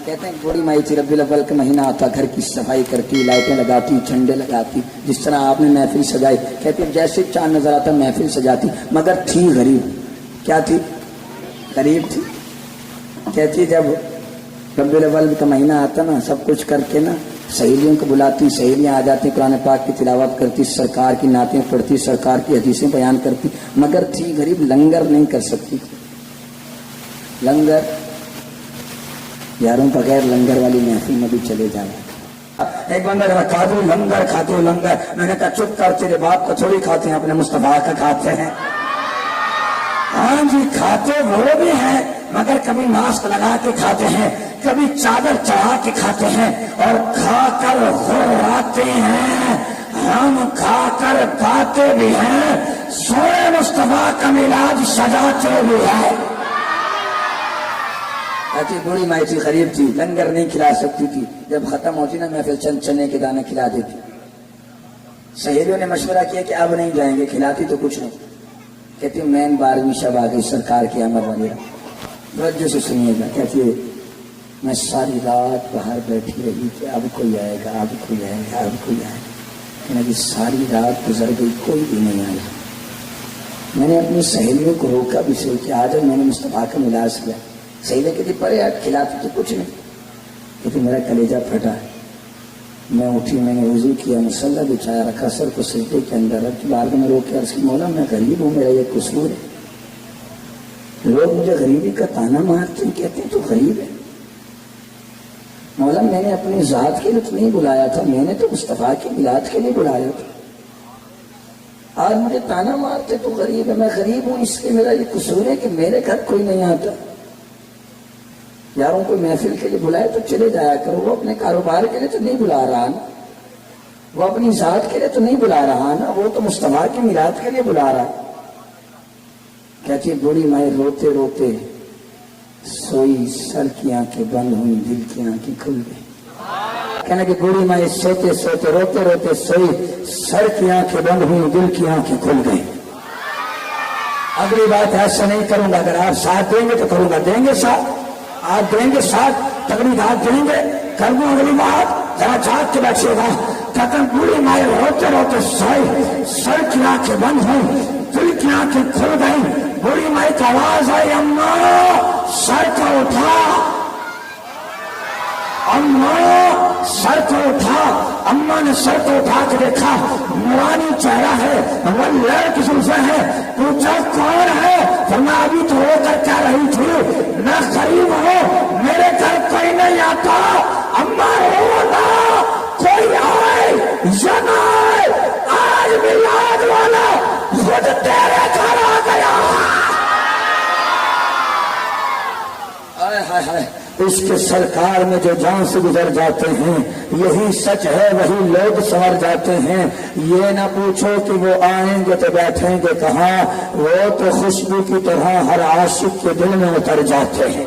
کہتے ہیں بوڑھی مائی تھی، ربیع الاول کا مہینہ آتا، گھر کی صفائی کرتی، لائٹیں لگاتی، جھنڈے لگاتی، جس طرح آپ نے محفل سجائی، کہتی جیسے چاند نظر آتا محفل سجاتی، مگر تھی غریب۔ کیا تھی؟ غریب تھی۔ کہتی جب ربیع الاول کا مہینہ آتا نا، سب کچھ کر کے نا سہیلیوں کو بلاتی، سہیلیاں آ جاتی، قرآن پاک کی تلاوت کرتی، سرکار کی نعتیں پڑھتی، سرکار کی حدیثیں بیان کرتی، مگر تھی غریب، لنگر نہیں کر سکتی تھی۔ لنگر یاروں بغیر لنگر والی محفل میں بھی چلے جانا۔ ایک بندہ کہا کھاتو لنگر، کھاتو لنگر، میں نے کہا چپ کر، تیرے باپ کا تھوڑی کھاتے ہیں، اپنے مصطفیٰ کا کھاتے ہیں۔ ہاں جی کھاتے وہ بھی ہیں، مگر کبھی ماسک لگا کے کھاتے ہیں، کبھی چادر چڑھا کے کھاتے ہیں، اور کھا کر غراتے ہیں۔ ہم کھا کر کھاتے بھی ہیں، سوئے مصطفیٰ کا میلاد سجاتے بھی ہیں۔ ایسی بوڑھی مائی تھی، غریب تھی، لنگر نہیں کھلا سکتی تھی، جب ختم ہوتی نا محفل چنے کے دانے کھلا دیتی۔ سہیلیوں نے مشورہ کیا کہ اب نہیں جائیں گے، کھلاتی تو کچھ نہیں۔ کہتی مین 12ویں شب آ گئی، سرکار کی آمد والی رات، توجہ سے سنیے گا۔ کہتی ہے میں ساری رات باہر بیٹھی رہی کہ اب کوئی آئے گا، اب کوئی آئے گا، اب کوئی آئے گا، کہ ساری رات گزر گئی، کوئی بھی نہیں آیا۔ میں نے اپنی سہیلیوں کو روکا بھی صحیح کہ آج میں نے مصطفیٰ کا ملاز کیا۔ سہیلے کہتی پرے یار کھلاتی تو کچھ نہیں، کہتی میرا کلیجہ پھٹا ہے۔ میں اٹھی، میں نے وضو کیا، مصلی بچھایا، رکھا، سر کو سجدے کے اندر رکھ، بار میں رو کے عرض کی مولا میں غریب ہوں، میرا یہ قصور ہے، لوگ مجھے غریبی کا تانا مارتے ہیں، کہتے ہیں تو غریب ہے۔ مولا میں نے اپنی ذات کے لیے تو نہیں بلایا تھا، میں نے تو مصطفیٰ کی میلاد کے لیے بلایا تھا، آج مجھے تانا مارتے تو غریب ہے، میں غریب ہوں اس لیے میرا یہ قصور ہے کہ میرے گھر کوئی نہیں آتا۔ یاروں کو محفل کے لیے بلائے تو چلے جایا کرو، وہ اپنے کاروبار کے لیے تو نہیں بلا رہا نا، وہ اپنی ذات کے لیے تو نہیں بلا رہا نا، وہ تو مصطفیٰ کی میلاد کے لیے بلا رہا۔ کہتی ہے بوڑھی مائی روتے روتے سوئی، سر کی آنکھیں بند ہوئی، دل کی آنکھیں کھل گئی۔ کہنا کہ بوڑھی مائی سوتے سوتے روتے روتے سوئی، سر کی آنکھیں بند ہوئی، دل کی آنکھیں کھل گئی۔ اگلی بات ایسا نہیں کروں گا، اگر آپ ساتھ دیں گے تو کروں گا، دیں گے ساتھ، آپ دیں گے ساتھ، تگڑی بات دیں گے، کر دوں اگلی بات، ذرا چاہت کے بیٹھیے گا۔ کہتے ہیں بوڑھی مائی روتے روتے سوئی، سر کی آنکھیں بند ہوئی، دل کی آنکھیں کھل گئی۔ بوڑھی مائی کی آواز آئی اماں سر کو اٹھا، اماں سر کو اٹھا۔ اماں نے سر کو اٹھا کے دیکھا، نورانی چہرہ ہے، وہ لڑ کی زلفیں ہے۔ پوچھا کون ہے؟ فرمایا ابھی تو رو کر کہہ رہی تھی میں غریب ہوں، میرے گھر کوئی نہیں آتا۔ اماں رو نہ، کوئی آئے یا نہ آئے، آج میلاد والا خود تیرے گھر آ گیا۔ ہائے ہائے ہائے، اس کے سرکار میں جو جان سے گزر جاتے ہیں، یہی سچ ہے، وہی لوگ سنور جاتے ہیں۔ یہ نہ پوچھو کہ وہ آئیں گے تو بیٹھیں گے کہاں، وہ تو خوشبو کی طرح ہر عاشق کے دل میں اتر جاتے ہیں۔